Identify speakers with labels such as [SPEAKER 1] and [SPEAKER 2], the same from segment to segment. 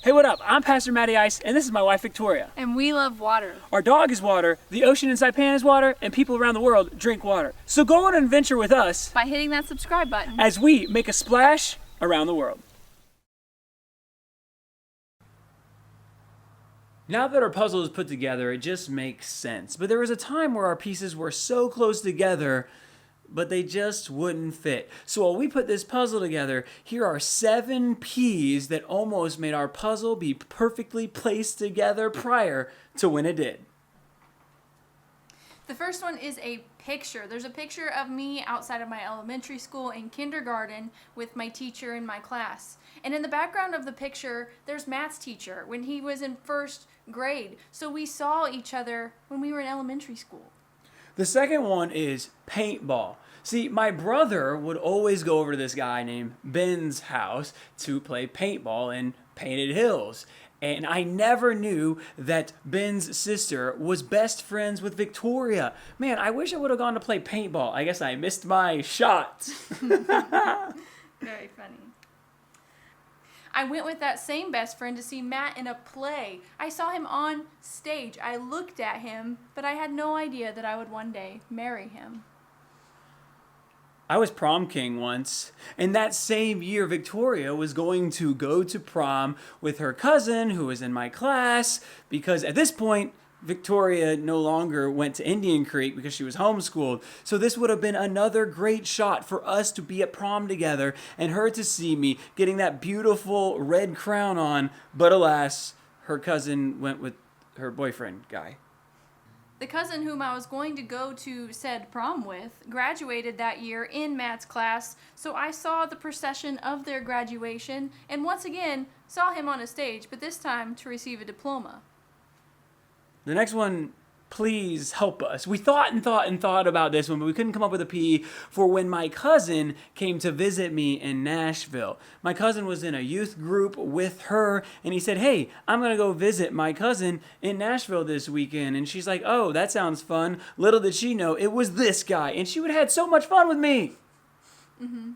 [SPEAKER 1] Hey, what up? I'm Pastor Matty Ice, and this is my wife, Victoria.
[SPEAKER 2] And we love water.
[SPEAKER 1] Our dog is water, the ocean in Saipan is water, and people around the world drink water. So go on an adventure with us
[SPEAKER 2] By hitting that subscribe button.
[SPEAKER 1] as we make a splash around the world. Now that our puzzle is put together, it just makes sense. But there was a time where our pieces were so close together, but they just wouldn't fit. So while we put this puzzle together, here are 7 P's that almost made our puzzle be perfectly placed together prior to when it did.
[SPEAKER 2] The first one is a picture. There's a picture of me outside of my elementary school in kindergarten with my teacher in my class. And in the background of the picture, there's Matt's teacher when he was in 1st grade. So we saw each other when we were in elementary school.
[SPEAKER 1] The second one is paintball. See, my brother would always go over to this guy named Ben's house to play paintball in Painted Hills. And I never knew that Ben's sister was best friends with Victoria. Man, I wish I would have gone to play paintball. I guess I missed my shot.
[SPEAKER 2] Very funny. I went with that same best friend to see Matt in a play. I saw him on stage. I looked at him, but I had no idea that I would one day marry him.
[SPEAKER 1] I was prom king once, and that same year Victoria was going to go to prom with her cousin who was in my class, because at this point Victoria no longer went to Indian Creek because she was homeschooled. So this would have been another great shot for us to be at prom together and her to see me getting that beautiful red crown on. But alas, her cousin went with her boyfriend guy.
[SPEAKER 2] The cousin whom I was going to go to said prom with graduated that year in Matt's class, so I saw the procession of their graduation and once again saw him on a stage, but this time to receive a diploma.
[SPEAKER 1] The next one, please help us. We thought about this one, but we couldn't come up with a P for when my cousin came to visit me in Nashville. My cousin was in a youth group with her, and he said, hey, I'm going to go visit my cousin in Nashville this weekend. And she's like, oh, that sounds fun. Little did she know, it was this guy, and she would have had so much fun with me.
[SPEAKER 2] Mm-hmm.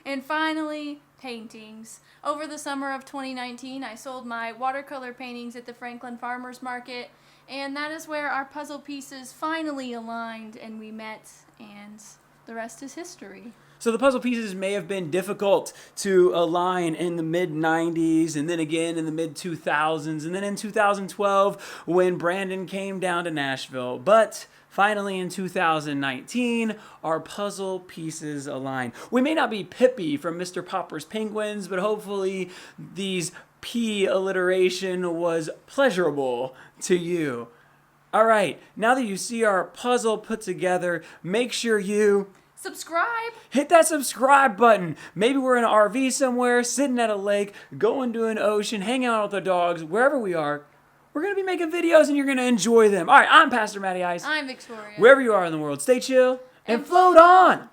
[SPEAKER 2] And finally, paintings. Over the summer of 2019, I sold my watercolor paintings at the Franklin Farmers Market, and that is where our puzzle pieces finally aligned and we met, and the rest is history.
[SPEAKER 1] So the puzzle pieces may have been difficult to align in the mid-90s and then again in the mid-2000s and then in 2012 when Brandon came down to Nashville. But finally in 2019, our puzzle pieces align. We may not be Pippi from Mr. Popper's Penguins, but hopefully these P alliteration was pleasurable to you. All right, now that you see our puzzle put together, make sure you
[SPEAKER 2] subscribe.
[SPEAKER 1] Hit that subscribe button. Maybe we're in an RV somewhere, sitting at a lake, going to an ocean, hanging out with our dogs, wherever we are. We're going to be making videos and you're going to enjoy them. All right, I'm Pastor Matty Ice.
[SPEAKER 2] I'm Victoria.
[SPEAKER 1] Wherever you are in the world, stay chill and float on.